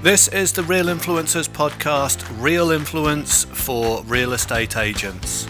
This is the Real Influencers podcast, real influence for real estate agents.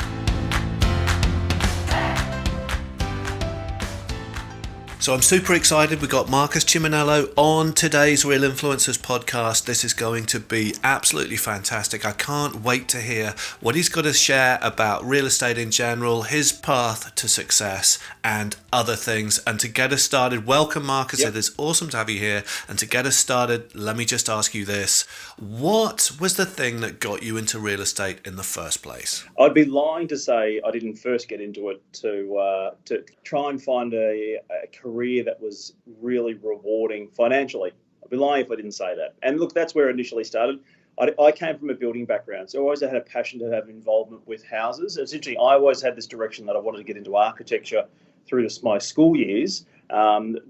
So I'm super excited. We've got Marcus Chiminello on today's Real Influencers podcast. This is going to be absolutely fantastic. I can't wait to hear what he's got to share about real estate in general, his path to success and other things. And to get us started, welcome Marcus. Yep. It is awesome to have you here. And to get us started, let me just ask you this. What was the thing that got you into real estate in the first place? I'd be lying to say I didn't first get into it to try and find a career that was really rewarding financially. I'd be lying if I didn't say that. And look, that's where it initially started. I came from a building background, so I always had a passion to have involvement with houses. Essentially, I always had this direction that I wanted to get into architecture through my school years,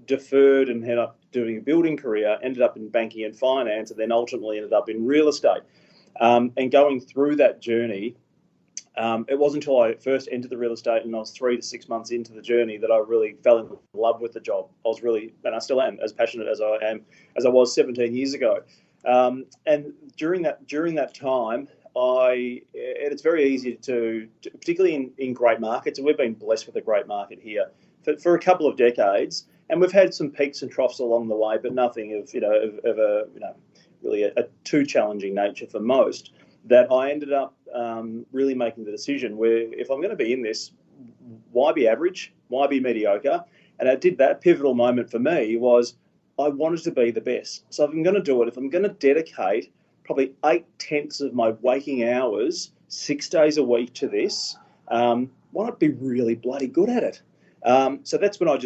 deferred and ended up doing a building career, ended up in banking and finance, and then ultimately ended up in real estate. And going through that journey, it wasn't until I first entered the real estate and I was 3 to 6 months into the journey that I really fell in love with the job. I was really, and I still am, as passionate as I was 17 years ago. And during that time, it's very easy to particularly in great markets, and we've been blessed with a great market here for a couple of decades, and we've had some peaks and troughs along the way, but nothing of really a too challenging nature for most. That I ended up really making the decision where if I'm going to be in this, why be average? Why be mediocre? And I did that. Pivotal moment for me was I wanted to be the best. So if I'm going to do it, if I'm going to dedicate probably 8/10 of my waking hours, 6 days a week to this, why not be really bloody good at it? So that's when I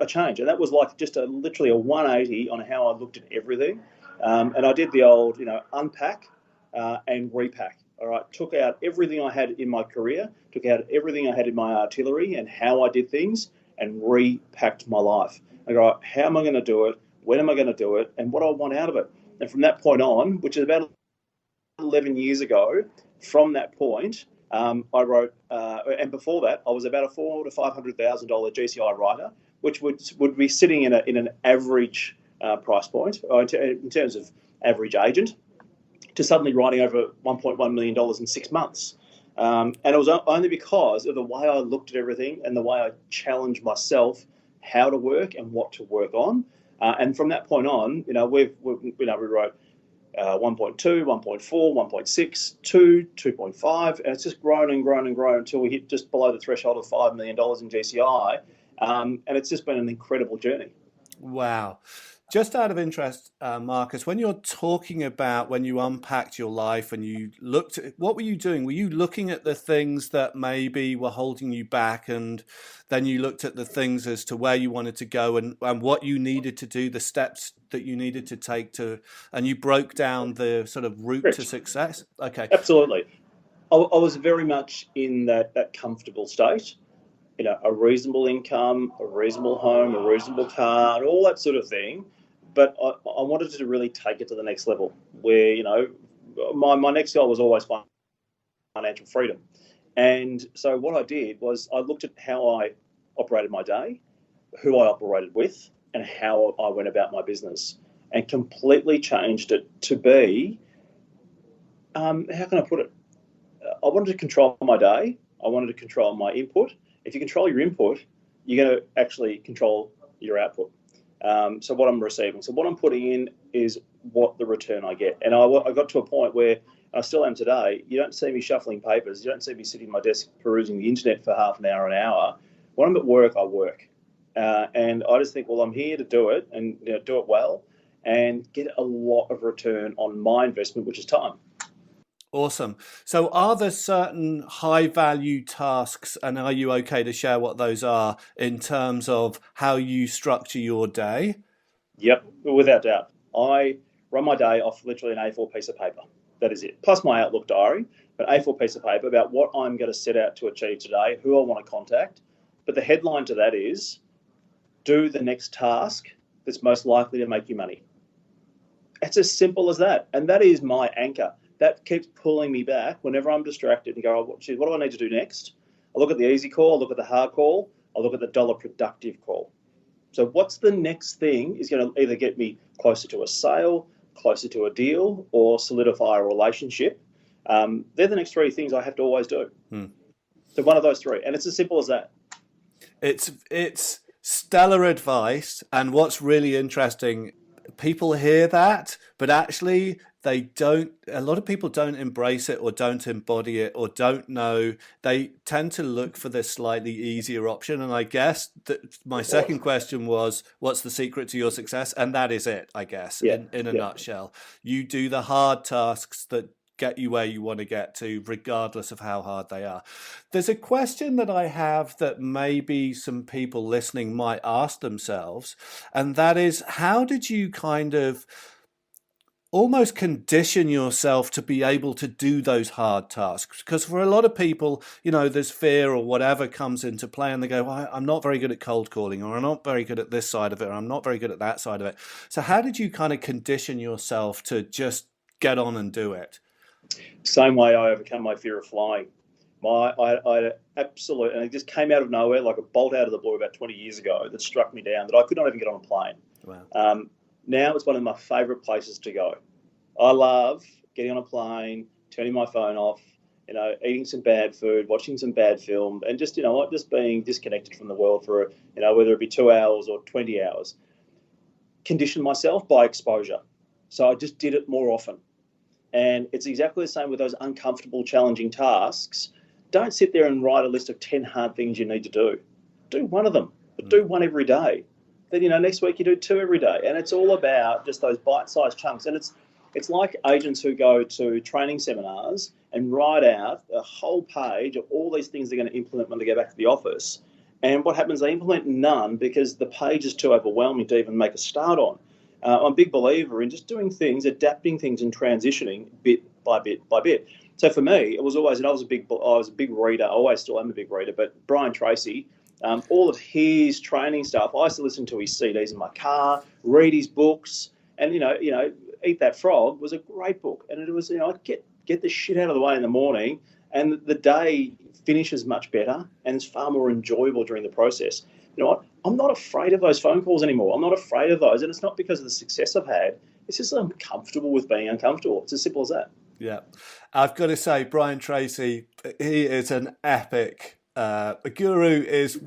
changed. And that was like just literally a 180 on how I looked at everything. And I did the old, unpack and repack. All right, took out everything I had in my career, took out everything I had in my artillery and how I did things, and repacked my life. I go, how am I going to do it? When am I going to do it? And what do I want out of it? And from that point on, which is about 11 years ago, from that point, I wrote, and before that, I was about a $400,000 to $500,000 GCI writer, which would be sitting in an average price point in terms of average agent, to suddenly writing over $1.1 million in 6 months. And it was only because of the way I looked at everything and the way I challenged myself how to work and what to work on. And from that point on, we wrote 1.2, 1.4, 1.6, 2, 2.5, and it's just grown and grown and grown until we hit just below the threshold of $5 million in GCI. And it's just been an incredible journey. Wow. Just out of interest, Marcus, when you're talking about when you unpacked your life and you looked at, what were you doing? Were you looking at the things that maybe were holding you back, and then you looked at the things as to where you wanted to go and what you needed to do, the steps that you needed to take and you broke down the sort of route to success? Okay. Absolutely. I was very much in that comfortable state. A reasonable income, a reasonable home, a reasonable car, and all that sort of thing. But I wanted to really take it to the next level where, my next goal was always financial freedom. And so what I did was I looked at how I operated my day, who I operated with, and how I went about my business, and completely changed it to be, how can I put it? I wanted to control my day. I wanted to control my input. If you control your input, you're going to actually control your output. So what I'm receiving. So what I'm putting in is what the return I get. And I got to a point where, I still am today, you don't see me shuffling papers. You don't see me sitting at my desk perusing the internet for half an hour. When I'm at work, I work. And I just think, well, I'm here to do it and do it well and get a lot of return on my investment, which is time. Awesome. So are there certain high value tasks, and are you okay to share what those are in terms of how you structure your day? Yep, without doubt. I run my day off literally an A4 piece of paper. That is it. Plus my Outlook diary, but A4 piece of paper about what I'm going to set out to achieve today, who I want to contact. But the headline to that is, do the next task that's most likely to make you money. It's as simple as that. And that is my anchor. That keeps pulling me back whenever I'm distracted and go, oh, what do I need to do next? I look at the easy call, I look at the hard call, I look at the dollar productive call. So what's the next thing is going to either get me closer to a sale, closer to a deal, or solidify a relationship. They're the next three things I have to always do. So one of those three, and it's as simple as that. It's stellar advice, and what's really interesting, people hear that, but actually they don't. A lot of people don't embrace it, or don't embody it, or don't know. They tend to look for this slightly easier option. And I guess that my second question was, what's the secret to your success? And that is it, I guess, in a nutshell. You do the hard tasks that get you where you want to get to, regardless of how hard they are. There's a question that I have that maybe some people listening might ask themselves, and that is, how did you kind of almost condition yourself to be able to do those hard tasks? Because for a lot of people, there's fear or whatever comes into play, and they go, well, I'm not very good at cold calling, or I'm not very good at this side of it, or I'm not very good at that side of it. So how did you kind of condition yourself to just get on and do it? Same way I overcome my fear of flying. I absolutely, and it just came out of nowhere, like a bolt out of the blue about 20 years ago, that struck me down that I could not even get on a plane. Wow. Now it's one of my favourite places to go. I love getting on a plane, turning my phone off, eating some bad food, watching some bad film, and just, just being disconnected from the world for, whether it be 2 hours or 20 hours. Condition myself by exposure. So I just did it more often. And it's exactly the same with those uncomfortable, challenging tasks. Don't sit there and write a list of 10 hard things you need to do. Do one of them, but do one every day. Then, next week you do 2 every day. And it's all about just those bite-sized chunks. And it's like agents who go to training seminars and write out a whole page of all these things they're going to implement when they go back to the office. And what happens, they implement none because the page is too overwhelming to even make a start on. I'm a big believer in just doing things, adapting things, and transitioning bit by bit by bit. So for me, it was always, and I was a big reader. I always still am a big reader. But Brian Tracy, all of his training stuff, I used to listen to his CDs in my car, read his books, and Eat That Frog was a great book. And it was, get the shit out of the way in the morning, and the day finishes much better, and it's far more enjoyable during the process. You know what? I'm not afraid of those phone calls anymore. I'm not afraid of those. And it's not because of the success I've had. It's just I'm comfortable with being uncomfortable. It's as simple as that. Yeah. I've got to say, Brian Tracy, he is an epic. A guru is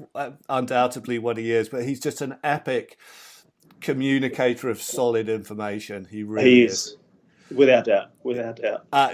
undoubtedly what he is, but he's just an epic communicator of solid information. He really is. Without doubt.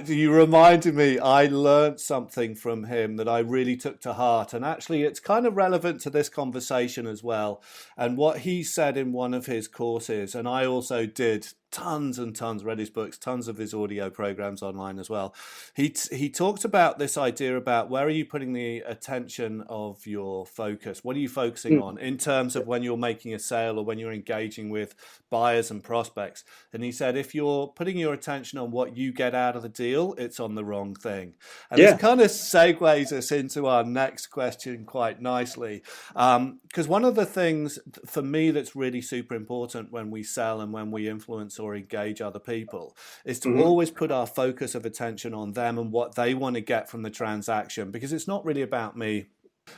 You reminded me, I learned something from him that I really took to heart. And actually, it's kind of relevant to this conversation as well. And what he said in one of his courses, and I also did tons and tons, read his books, tons of his audio programs online as well. He talked about this idea about where are you putting the attention of your focus? What are you focusing on in terms of when you're making a sale or when you're engaging with buyers and prospects? And he said, if you're putting your attention on what you get out of the deal, it's on the wrong thing. And this kind of segues us into our next question quite nicely. Because one of the things for me that's really super important when we sell and when we influence or engage other people is to always put our focus of attention on them and what they want to get from the transaction, because it's not really about me.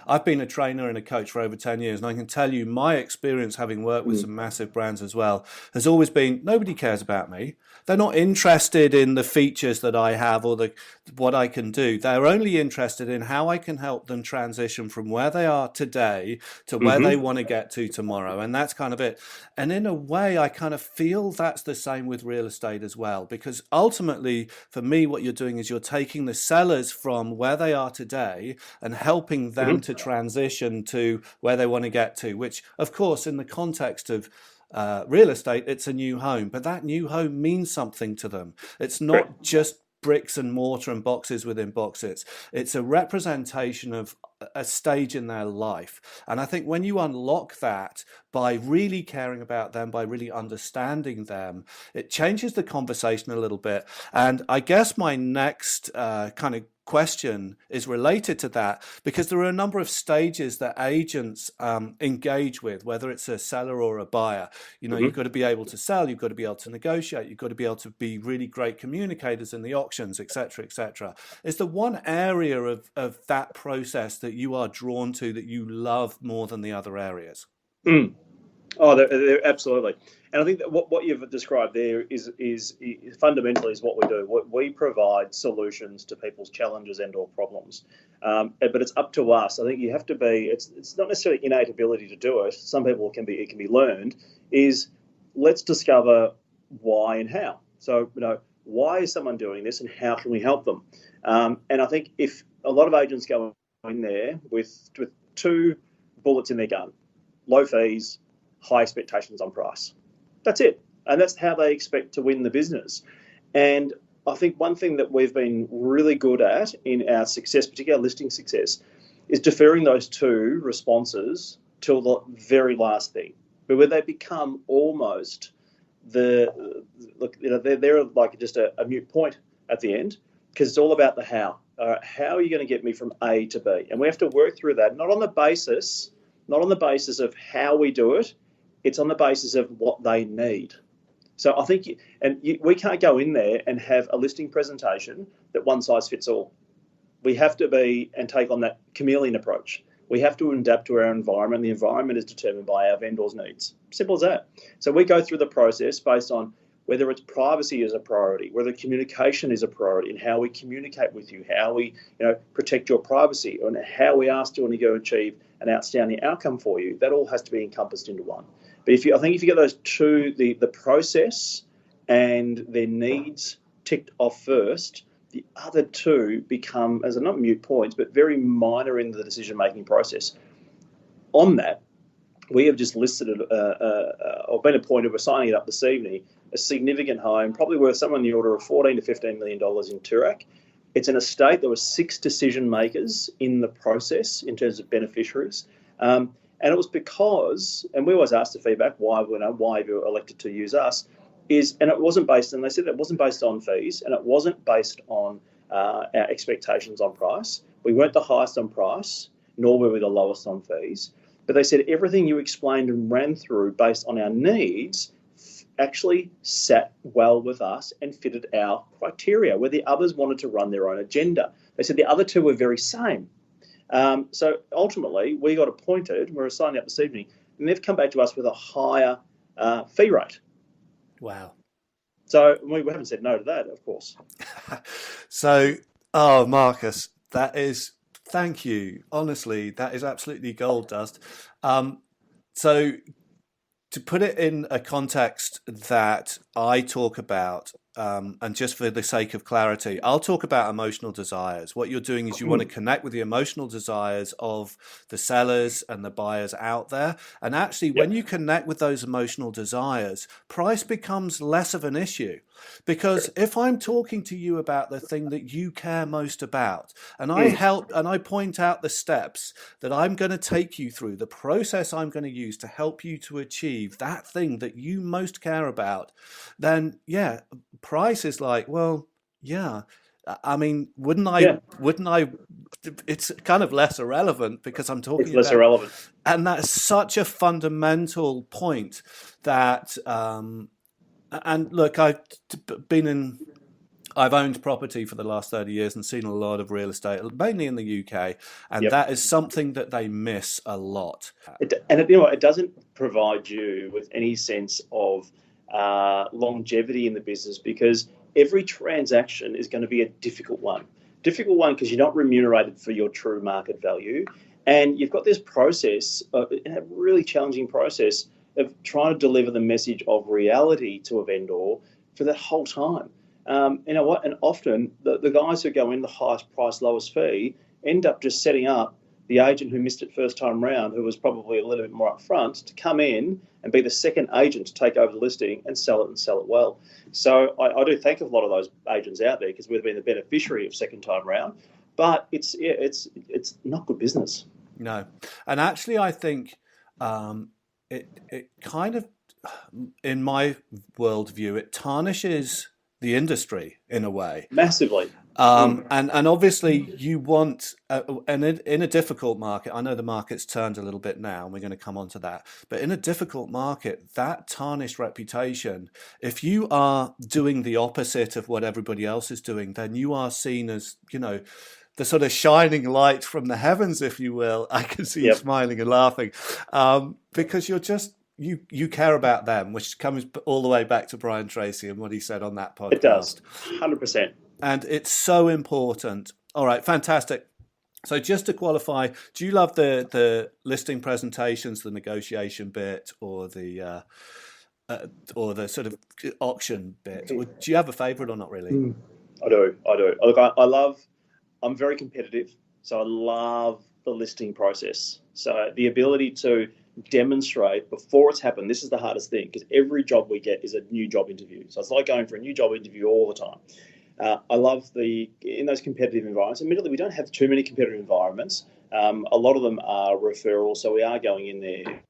I've been a trainer and a coach for over 10 years, and I can tell you my experience, having worked with some massive brands as well, has always been nobody cares about me. They're not interested in the features that I have or what I can do. They're only interested in how I can help them transition from where they are today to where they want to get to tomorrow. And that's kind of it. And in a way, I kind of feel that's the same with real estate as well, because ultimately, for me, what you're doing is you're taking the sellers from where they are today and helping them to transition to where they want to get to, which, of course, in the context of real estate, it's a new home, but that new home means something to them. It's not just bricks and mortar and boxes within boxes. It's a representation of a stage in their life. And I think when you unlock that by really caring about them, by really understanding them, it changes the conversation a little bit. And I guess my next kind of question is related to that, because there are a number of stages that agents engage with, whether it's a seller or a buyer. You've got to be able to sell, you've got to be able to negotiate, you've got to be able to be really great communicators in the auctions, etc., etc. Is there one area of that process that you are drawn to, that you love more than the other areas? Oh, they're absolutely. And I think that what you've described there is fundamentally is what we do. We provide solutions to people's challenges and/or problems, but it's up to us. I think you have to be. It's not necessarily innate ability to do it. Some people it can be learned. Is let's discover why and how. So why is someone doing this, and how can we help them? And I think if a lot of agents go in there with two bullets in their gun, low fees, high expectations on price. That's it. And that's how they expect to win the business. And I think one thing that we've been really good at in our success, particularly our listing success, is deferring those two responses till the very last thing, where they become almost they're like just a mute point at the end, because it's all about the how. How are you going to get me from A to B? And we have to work through that, not on the basis of how we do it. It's on the basis of what they need. So I think, we can't go in there and have a listing presentation that one size fits all. We have to take on that chameleon approach. We have to adapt to our environment. The environment is determined by our vendors' needs. Simple as that. So we go through the process based on whether it's privacy is a priority, whether communication is a priority, and how we communicate with you, how we protect your privacy, and how we ask you to go achieve an outstanding outcome for you. That all has to be encompassed into one. But I think if you get those two, the process and their needs ticked off first, the other two become, as not mute points, but very minor in the decision-making process. On that, we have just listed or been appointed, we're signing it up this evening, a significant home, probably worth somewhere in the order of $14 to $15 million in Toorak. It's an estate. There were 6 decision makers in the process in terms of beneficiaries. And it was because, and we always ask the feedback, why have you elected to use us? And it wasn't based, and they said it wasn't based on fees, and it wasn't based on our expectations on price. We weren't the highest on price, nor were we the lowest on fees. But they said everything you explained and ran through based on our needs actually sat well with us and fitted our criteria, where the others wanted to run their own agenda. They said the other two were very same. So ultimately, we got appointed, we're signing up this evening, and they've come back to us with a higher fee rate. Wow. So we haven't said no to that, of course. So, Marcus, thank you. Honestly, that is absolutely gold dust. So to put it in a context that I talk about, and just for the sake of clarity, I'll talk about emotional desires. What you're doing is you want to connect with the emotional desires of the sellers and the buyers out there. And actually, when you connect with those emotional desires, price becomes less of an issue. Because if I'm talking to you about the thing that you care most about, and I point out the steps that I'm going to take you through, the process I'm going to use to help you to achieve that thing that you most care about, then price is like, well, yeah. I mean, wouldn't I? It's kind of less irrelevant because I'm talking it's less about, irrelevant. And that's such a fundamental point that, and look, I've owned property for the last 30 years and seen a lot of real estate, mainly in the UK, and that is something that they miss a lot. It doesn't provide you with any sense of longevity in the business, because every transaction is going to be a difficult one because you're not remunerated for your true market value, and you've got this process, a really challenging process of trying to deliver the message of reality to a vendor for that whole time. You know what? And often the guys who go in the highest price, lowest fee end up just setting up the agent who missed it first time round, who was probably a little bit more upfront, to come in and be the second agent to take over the listing and sell it well. So I do thank a lot of those agents out there, because we've been the beneficiary of second time round, but it's not good business. No, and actually, I think it kind of, in my worldview, it tarnishes the industry in a way. Massively. And obviously you want, and in a difficult market, I know the market's turned a little bit now, and we're going to come on to that, but in a difficult market, that tarnished reputation, if you are doing the opposite of what everybody else is doing, then you are seen as, the sort of shining light from the heavens, if you will. I can see you smiling and laughing, because you're just you care about them, which comes all the way back to Brian Tracy and what he said on that It does, podcast. 100%. And it's so important. All right, fantastic. So just to qualify, do you love the listing presentations, the negotiation bit, or the sort of auction bit? Or do you have a favourite or not really? I do. Look, I'm very competitive, so I love the listing process. So the ability to demonstrate before it's happened, this is the hardest thing, because every job we get is a new job interview. So it's like going for a new job interview all the time. I love in those competitive environments. Admittedly, we don't have too many competitive environments. A lot of them are referral, so we are going in there,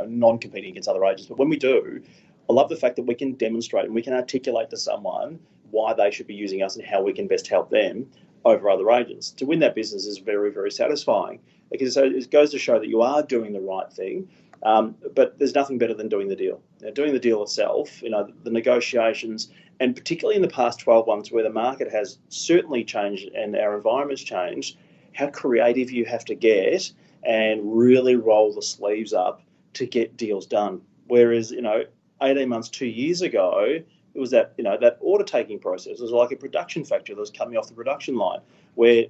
non-competing against other agents. But when we do, I love the fact that we can demonstrate and we can articulate to someone why they should be using us and how we can best help them over other agents. To win that business is very, very satisfying, because it goes to show that you are doing the right thing. But there's nothing better than doing the deal. Now, doing the deal itself, the negotiations, and particularly in the past 12 months where the market has certainly changed and our environment's changed, how creative you have to get and really roll the sleeves up to get deals done. Whereas, 18 months, 2 years ago, it was that order taking process. It was like a production factory that was coming off the production line where,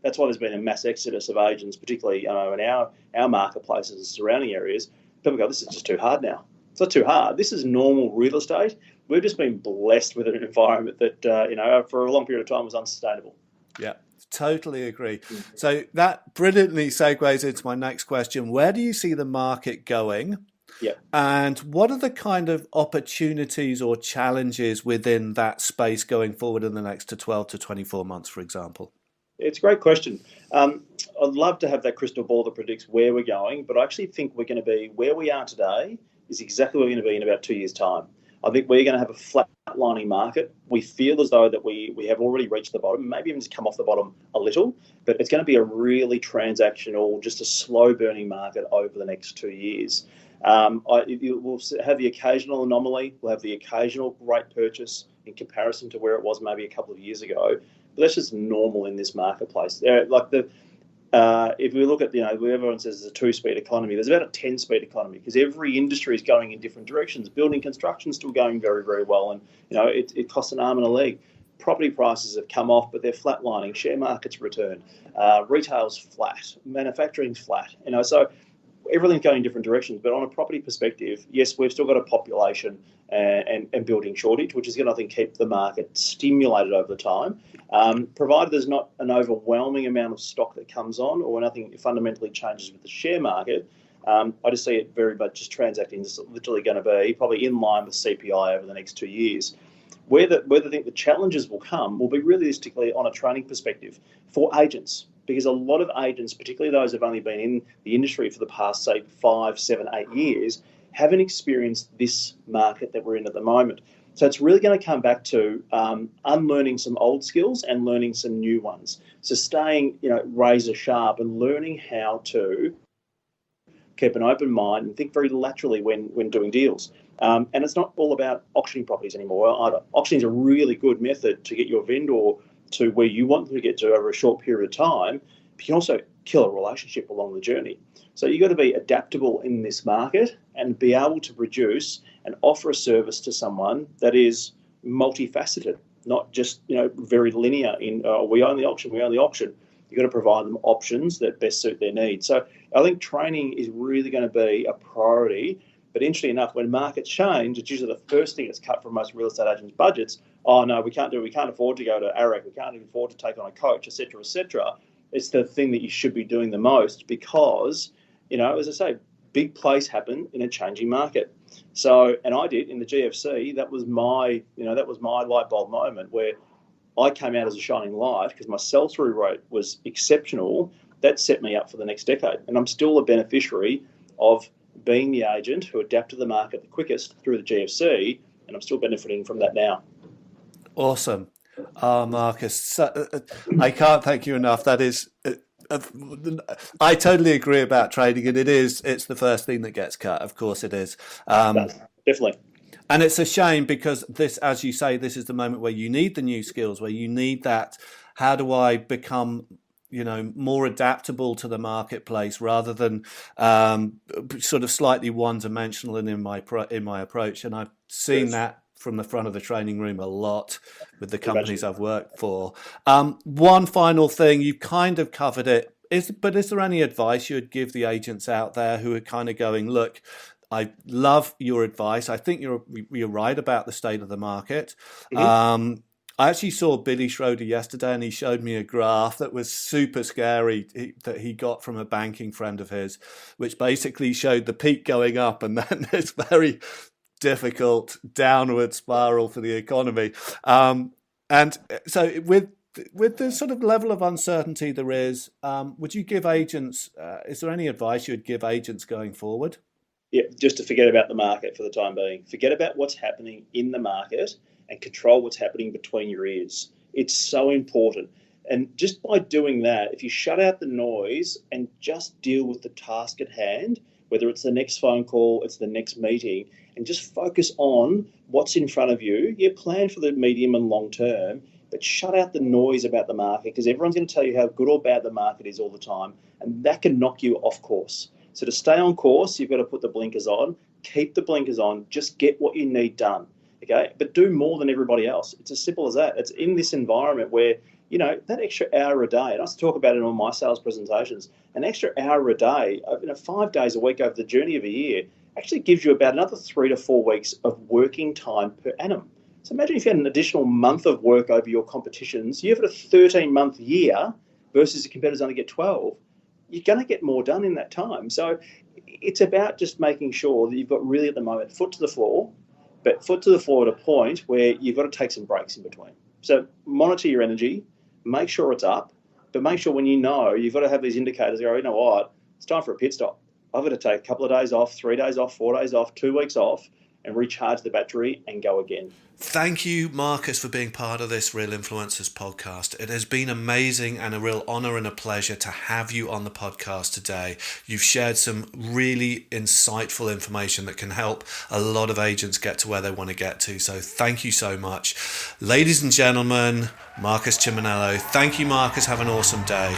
that's why there's been a mass exodus of agents, particularly in our marketplaces and surrounding areas. People go, this is just too hard now. It's not too hard. This is normal real estate. We've just been blessed with an environment that, for a long period of time was unsustainable. Yeah, totally agree. So that brilliantly segues into my next question. Where do you see the market going? Yeah. And what are the kind of opportunities or challenges within that space going forward in the next 12 to 24 months, for example? It's a great question. I'd love to have that crystal ball that predicts where we're going, but I actually think we're going to be where we are today is exactly where we're going to be in about 2 years' time. I think we're going to have a flatlining market. We feel as though that we have already reached the bottom, maybe even just come off the bottom a little, but it's going to be a really transactional, just a slow-burning market over the next 2 years. We'll have the occasional anomaly. We'll have the occasional great purchase in comparison to where it was maybe a couple of years ago. But that's just normal in this marketplace. If we look at, everyone says it's a 2-speed economy, there's about a 10-speed economy because every industry is going in different directions. Building construction is still going very, very well, and it costs an arm and a leg. Property prices have come off, but they're flatlining. Share markets return. Retail's flat. Manufacturing's flat. So everything's going in different directions. But on a property perspective, yes, we've still got a population and building shortage, which is going to, I think, keep the market stimulated over the time. Provided there's not an overwhelming amount of stock that comes on or nothing fundamentally changes with the share market, I just see it very much just transacting is literally going to be probably in line with CPI over the next 2 years. Where I think the challenges will come will be realistically on a training perspective for agents, because a lot of agents, particularly those who've only been in the industry for the past, say, 5, 7, 8 years, haven't experienced this market that we're in at the moment. So it's really going to come back to unlearning some old skills and learning some new ones. So staying, razor sharp and learning how to keep an open mind and think very laterally when doing deals. And it's not all about auctioning properties anymore either. Auctioning is a really good method to get your vendor to where you want them to get to over a short period of time, but you can also kill a relationship along the journey. So you've got to be adaptable in this market and be able to produce and offer a service to someone that is multifaceted, not just very linear in we only auction. You've got to provide them options that best suit their needs. So I think training is really going to be a priority. But interestingly enough, when markets change, it's usually the first thing that's cut from most real estate agents' budgets. Oh no, we can't afford to go to ARAC, we can't even afford to take on a coach, etc., etc. It's the thing that you should be doing the most because, as I say, big plays happen in a changing market. So, and I did in the GFC. That was my light bulb moment where I came out as a shining light because my sell-through rate was exceptional. That set me up for the next decade, and I'm still a beneficiary of being the agent who adapted the market the quickest through the GFC, and I'm still benefiting from that now. Awesome. Marcus, I can't thank you enough. That is, I totally agree about trading, and it's the first thing that gets cut. Of course it is. Definitely. And it's a shame because this, as you say, this is the moment where you need the new skills, where you need that. How do I become more adaptable to the marketplace rather than sort of slightly one-dimensional in my approach. And I've seen that from the front of the training room a lot with the companies I've worked for. One final thing, you kind of covered it, but is there any advice you would give the agents out there who are kind of going, look, I love your advice. I think you're right about the state of the market. Mm-hmm. I actually saw Billy Schroeder yesterday, and he showed me a graph that was super scary that he got from a banking friend of his, which basically showed the peak going up and then this very difficult downward spiral for the economy. And so with the sort of level of uncertainty there is, would you give agents, is there any advice you would give agents going forward? Yeah, just to forget about the market for the time being. Forget about what's happening in the market and control what's happening between your ears. It's so important. And just by doing that, if you shut out the noise and just deal with the task at hand, whether it's the next phone call, it's the next meeting, and just focus on what's in front of you. You plan for the medium and long term, but shut out the noise about the market, because everyone's going to tell you how good or bad the market is all the time, and that can knock you off course. So to stay on course, you've got to put the blinkers on, keep the blinkers on, just get what you need done, okay? But do more than everybody else. It's as simple as that. It's in this environment where, that extra hour a day, and I talk about it in all my sales presentations, an extra hour a day, 5 days a week over the journey of a year actually gives you about another 3 to 4 weeks of working time per annum. So imagine if you had an additional month of work over your competitions, you've got a 13-month year versus the competitors only get 12. You're going to get more done in that time. So it's about just making sure that you've got really at the moment foot to the floor, but foot to the floor at a point where you've got to take some breaks in between. So monitor your energy, make sure it's up, but make sure when you've got to have these indicators go, you know what, it's time for a pit stop. I've got to take a couple of days off, 3 days off, 4 days off, 2 weeks off, and recharge the battery and go again. Thank you, Marcus, for being part of this Real Influencers podcast. It has been amazing and a real honor and a pleasure to have you on the podcast today. You've shared some really insightful information that can help a lot of agents get to where they want to get to. So thank you so much. Ladies and gentlemen, Marcus Chiminello. Thank you, Marcus. Have an awesome day.